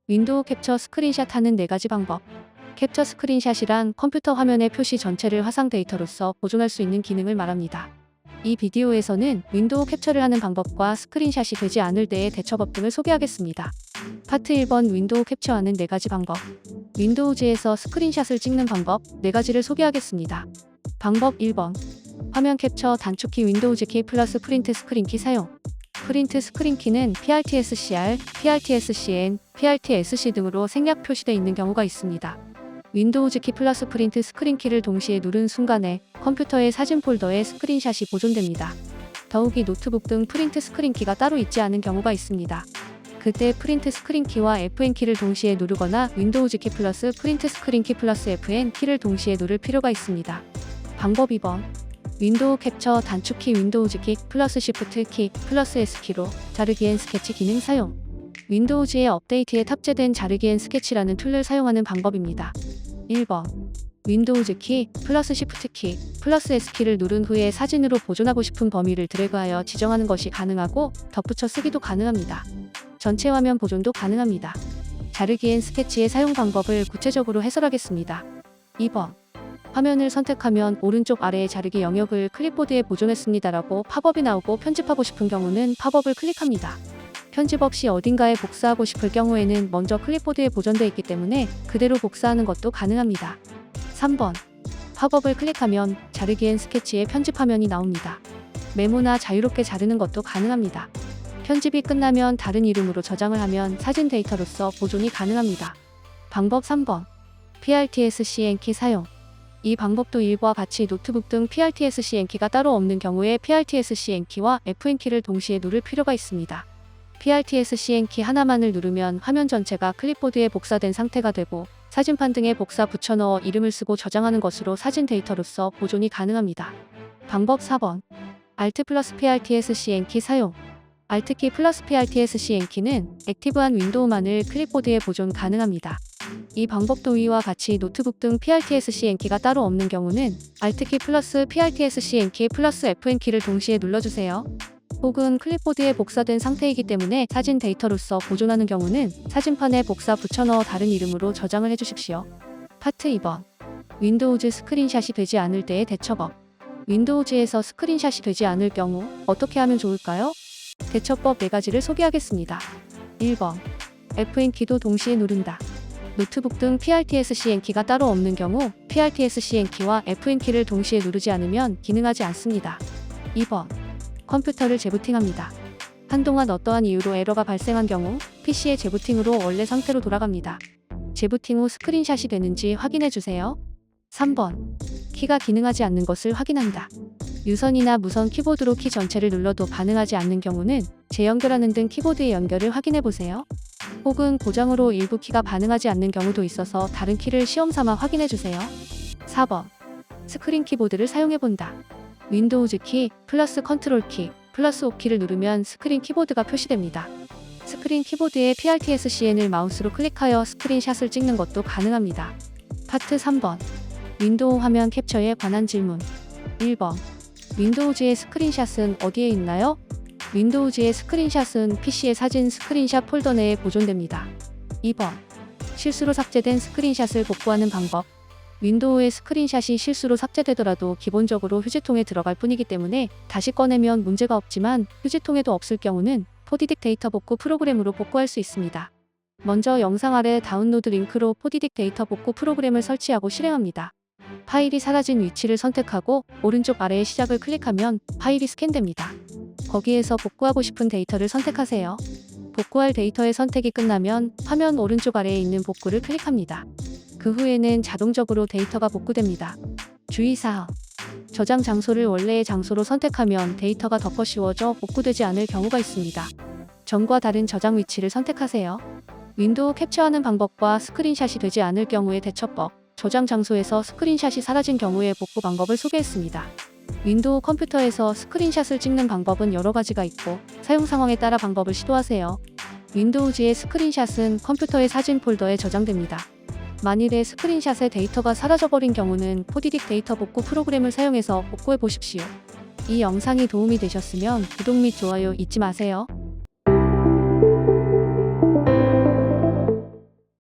윈도우 캡처 스크린샷 하는 4가지 방법. 캡처 스크린샷이란 컴퓨터 화면의 표시 전체를 화상 데이터로서 보존할 수 있는 기능을 말합니다. 이 비디오에서는 윈도우 캡처를 하는 방법과 스크린샷이 되지 않을 때의 대처법 등을 소개하겠습니다. 파트 1번 윈도우 캡처하는 4가지 방법. 윈도우즈에서 스크린샷을 찍는 방법 4가지를 소개하겠습니다. 방법 1번. 화면 캡처 단축키 윈도우즈 키 플러스 프린트 스크린 키 사용. 프린트 스크린 키는 PRT-SCR, PRT-SCN, PRT-SC 등으로 생략 표시되어 있는 경우가 있습니다. 윈도우즈 키 플러스 프린트 스크린 키를 동시에 누른 순간에 컴퓨터의 사진 폴더에 스크린샷이 보존됩니다. 더욱이 노트북 등 프린트 스크린 키가 따로 있지 않은 경우가 있습니다. 그때 프린트 스크린 키와 FN 키를 동시에 누르거나 윈도우즈 키 플러스 프린트 스크린 키 플러스 FN 키를 동시에 누를 필요가 있습니다. 방법 2번. 윈도우 캡처 단축키 윈도우즈 키 플러스 시프트 키 플러스 S키로 자르기 앤 스케치 기능 사용. 윈도우즈의 업데이트에 탑재된 자르기 앤 스케치라는 툴을 사용하는 방법입니다. 1번. 윈도우즈 키 플러스 시프트 키 플러스 S키를 누른 후에 사진으로 보존하고 싶은 범위를 드래그하여 지정하는 것이 가능하고 덧붙여 쓰기도 가능합니다. 전체 화면 보존도 가능합니다. 자르기 앤 스케치의 사용 방법을 구체적으로 해설하겠습니다. 2번. 화면을 선택하면 오른쪽 아래의 자르기 영역을 클립보드에 보존했습니다라고 팝업이 나오고 편집하고 싶은 경우는 팝업을 클릭합니다. 편집 없이 어딘가에 복사하고 싶을 경우에는 먼저 클립보드에 보존되어 있기 때문에 그대로 복사하는 것도 가능합니다. 3번. 팝업을 클릭하면 자르기 앤 스케치의 편집 화면이 나옵니다. 메모나 자유롭게 자르는 것도 가능합니다. 편집이 끝나면 다른 이름으로 저장을 하면 사진 데이터로서 보존이 가능합니다. 방법 3번. PRT-SCN 키 사용. 이 방법도 이와 같이 노트북 등 PRT-SCN 키가 따로 없는 경우에 PRT-SCN 키와 FN 키를 동시에 누를 필요가 있습니다. PRT-SCN 키 하나만을 누르면 화면 전체가 클립보드에 복사된 상태가 되고 사진판 등에 복사 붙여넣어 이름을 쓰고 저장하는 것으로 사진 데이터로서 보존이 가능합니다. 방법 4번. Alt 플러스 PRT-SCN 키 사용. Alt 키 플러스 PRT-SCN 키는 액티브한 윈도우만을 클립보드에 보존 가능합니다. 이 방법도 위와 같이 노트북 등 PRT-SCN 키가 따로 없는 경우는 Alt 키 플러스 PRT-SCN 키 플러스 FN 키를 동시에 눌러주세요. 혹은 클립보드에 복사된 상태이기 때문에 사진 데이터로서 보존하는 경우는 사진판에 복사 붙여넣어 다른 이름으로 저장을 해주십시오. 파트 2번. 윈도우즈 스크린샷이 되지 않을 때의 대처법. 윈도우즈에서 스크린샷이 되지 않을 경우 어떻게 하면 좋을까요? 대처법 4가지를 소개하겠습니다. 1번. FN 키도 동시에 누른다. 노트북 등 PRT-SCN 키가 따로 없는 경우 PRT-SCN 키와 FN 키를 동시에 누르지 않으면 기능하지 않습니다. 2번. 컴퓨터를 재부팅합니다. 한동안 어떠한 이유로 에러가 발생한 경우 PC의 재부팅으로 원래 상태로 돌아갑니다. 재부팅 후 스크린샷이 되는지 확인해 주세요. 3번. 키가 기능하지 않는 것을 확인한다. 유선이나 무선 키보드로 키 전체를 눌러도 반응하지 않는 경우는 재연결하는 등 키보드의 연결을 확인해 보세요. 혹은 고장으로 일부 키가 반응하지 않는 경우도 있어서 다른 키를 시험삼아 확인해 주세요. 4번. 스크린 키보드를 사용해 본다. 윈도우즈 키 플러스 컨트롤 키 플러스 O키를 누르면 스크린 키보드가 표시됩니다. 스크린 키보드에 PRT-SCN을 마우스로 클릭하여 스크린샷을 찍는 것도 가능합니다. 파트 3번. 윈도우 화면 캡처에 관한 질문. 1번. 윈도우즈의 스크린샷은 어디에 있나요? 윈도우즈의 스크린샷은 PC의 사진 스크린샷 폴더 내에 보존됩니다. 2번. 실수로 삭제된 스크린샷을 복구하는 방법. 윈도우의 스크린샷이 실수로 삭제되더라도 기본적으로 휴지통에 들어갈 뿐이기 때문에 다시 꺼내면 문제가 없지만 휴지통에도 없을 경우는 포디딕 데이터 복구 프로그램으로 복구할 수 있습니다. 먼저 영상 아래 다운로드 링크로 포디딕 데이터 복구 프로그램을 설치하고 실행합니다. 파일이 사라진 위치를 선택하고 오른쪽 아래의 시작을 클릭하면 파일이 스캔됩니다. 거기에서 복구하고 싶은 데이터를 선택하세요. 복구할 데이터의 선택이 끝나면 화면 오른쪽 아래에 있는 복구를 클릭합니다. 그 후에는 자동적으로 데이터가 복구됩니다. 주의사항. 저장 장소를 원래의 장소로 선택하면 데이터가 덮어 씌워져 복구되지 않을 경우가 있습니다. 전과 다른 저장 위치를 선택하세요. 윈도우 캡처하는 방법과 스크린샷이 되지 않을 경우의 대처법, 저장 장소에서 스크린샷이 사라진 경우의 복구 방법을 소개했습니다. 윈도우 컴퓨터에서 스크린샷을 찍는 방법은 여러 가지가 있고 사용 상황에 따라 방법을 시도하세요. 윈도우즈의 스크린샷은 컴퓨터의 사진 폴더에 저장됩니다. 만일에 스크린샷의 데이터가 사라져버린 경우는 포디딕 데이터 복구 프로그램을 사용해서 복구해 보십시오. 이 영상이 도움이 되셨으면 구독 및 좋아요 잊지 마세요.